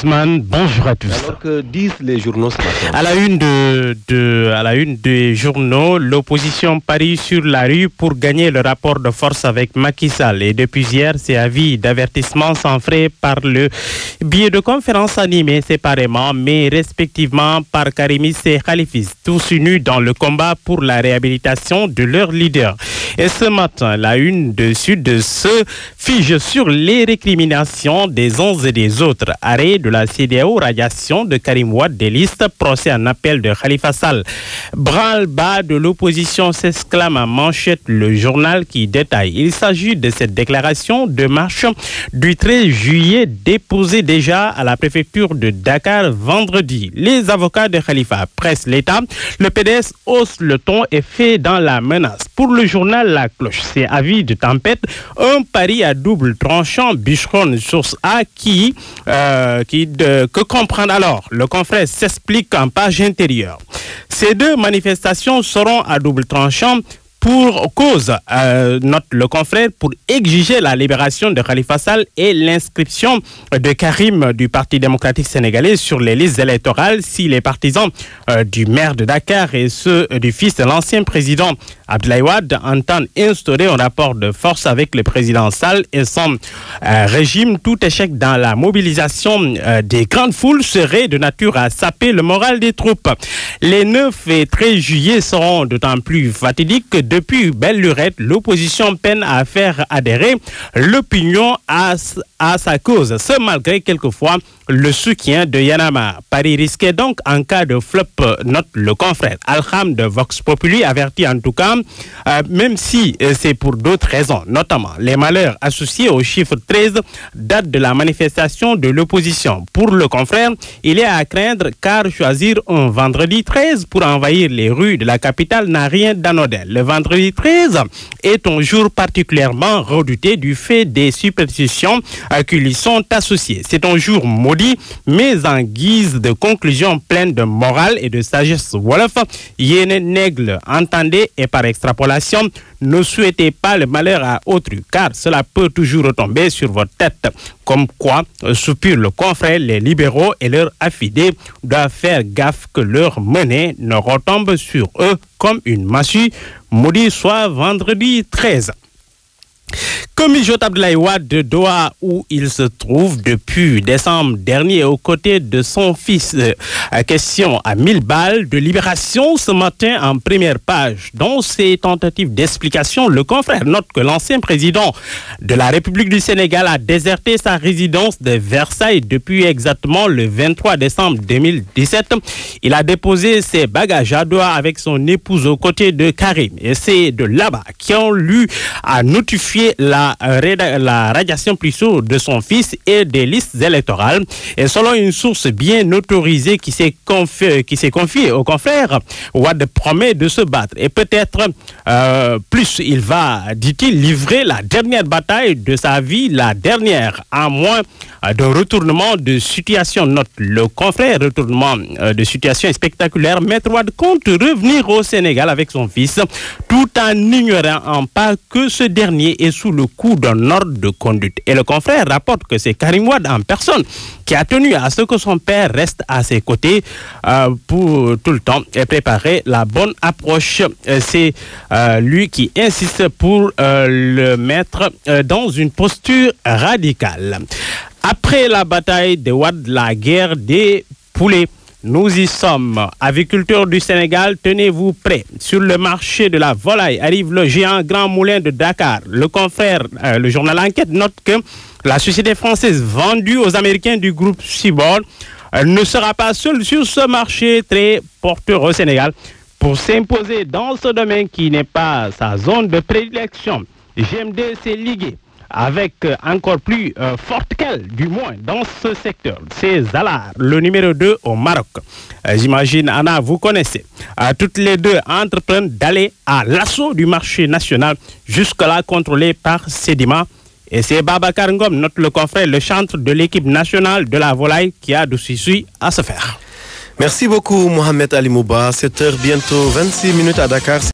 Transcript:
Ousmane, bonjour à tous. Alors que disent les journaux ce matin? À la une des journaux, l'opposition parie sur la rue pour gagner le rapport de force avec Macky Sall. Et depuis hier, ces avis d'avertissement sont faits par le biais de conférences animées séparément, mais respectivement par Karimis et Khalifis, tous unis dans le combat pour la réhabilitation de leur leader. Et ce matin, la une de Sud se fige sur les récriminations des uns et des autres. Arrêt de la CEDEAO, radiation de Karim Wade des listes, procès en appel de Khalifa Sall. Branle-bas de l'opposition s'exclame à manchette le journal qui détaille. Il s'agit de cette déclaration de marche du 13 juillet déposée déjà à la préfecture de Dakar vendredi. Les avocats de Khalifa pressent l'État. Le PDS hausse le ton et fait dans la menace. Pour le journal La Cloche, c'est avis de tempête, un pari à double tranchant, bûcheron source A que comprendre alors. Le confrère s'explique en page intérieure. Ces deux manifestations seront à double tranchant pour cause, note le confrère, pour exiger la libération de Khalifa Sall et l'inscription de Karim du Parti démocratique sénégalais sur les listes électorales si les partisans du maire de Dakar et ceux du fils de l'ancien président Abdoulaye Wade entendent instaurer un rapport de force avec le président Sall et son régime. Tout échec dans la mobilisation des grandes foules serait de nature à saper le moral des troupes. Les 9 et 13 juillet seront d'autant plus fatidiques que depuis belle lurette, l'opposition peine à faire adhérer l'opinion à sa cause. Ce malgré quelquefois le soutien de Y'en a marre. Paris risqué donc en cas de flop, note le confrère. Alham de Vox Populi avertit en tout cas, même si c'est pour d'autres raisons, notamment les malheurs associés au chiffre 13, date de la manifestation de l'opposition. Pour le confrère, il est à craindre car choisir un vendredi 13 pour envahir les rues de la capitale n'a rien d'anodin. Le vendredi 13 est un jour particulièrement redouté du fait des superstitions qui lui sont associées. C'est un jour maudit, mais en guise de conclusion pleine de morale et de sagesse wolof, yéene n'aigle, entendez et par extrapolation, ne souhaitez pas le malheur à autrui, car cela peut toujours retomber sur votre tête. Comme quoi, soupire le confrère, les libéraux et leurs affidés doivent faire gaffe que leur monnaie ne retombe sur eux comme une massue. Maudit soit vendredi 13. Comme mijote Abdoulaye Wade de Doha, où il se trouve depuis décembre dernier aux côtés de son fils. Question à 1000 balles de libération ce matin en première page. Dans ses tentatives d'explication, le confrère note que l'ancien président de la République du Sénégal a déserté sa résidence de Versailles depuis exactement le 23 décembre 2017. Il a déposé ses bagages à Doha avec son épouse aux côtés de Karim. Et c'est de là-bas qu'on lui a notifié la radiation plutôt de son fils et des listes électorales. Et selon une source bien autorisée qui s'est confiée au confrère, Wade promet de se battre. Et peut-être plus, il va, dit-il, livrer la dernière bataille de sa vie, la dernière, à moins de retournement de situation. Note le confrère, retournement de situation spectaculaire. Maître Wade compte revenir au Sénégal avec son fils, tout en ignorant pas que ce dernier est sous le coup d'un ordre de conduite. Et le confrère rapporte que c'est Karim Wade en personne qui a tenu à ce que son père reste à ses côtés pour tout le temps et préparer la bonne approche. C'est lui qui insiste pour le mettre dans une posture radicale. Après la bataille de Wade, la guerre des poulets. Nous y sommes. Aviculteurs du Sénégal, tenez-vous prêts. Sur le marché de la volaille arrive le géant Grand Moulin de Dakar. Le confrère, le journal Enquête note que la société française vendue aux Américains du groupe Seaboard ne sera pas seule sur ce marché très porteur au Sénégal pour s'imposer dans ce domaine qui n'est pas sa zone de prédilection. GMD s'est ligué avec encore plus forte qu'elle, du moins dans ce secteur. C'est Zalar, le numéro 2 au Maroc. J'imagine, Anna, vous connaissez. Toutes les deux entreprennent d'aller à l'assaut du marché national, jusque-là contrôlé par Sedima. Et c'est Babacar Ngom, notre confrère, le chantre de l'équipe nationale de la volaille, qui a du souci à se faire. Merci beaucoup, Mohamed Ali Mouba. 7h, bientôt 26 minutes à Dakar.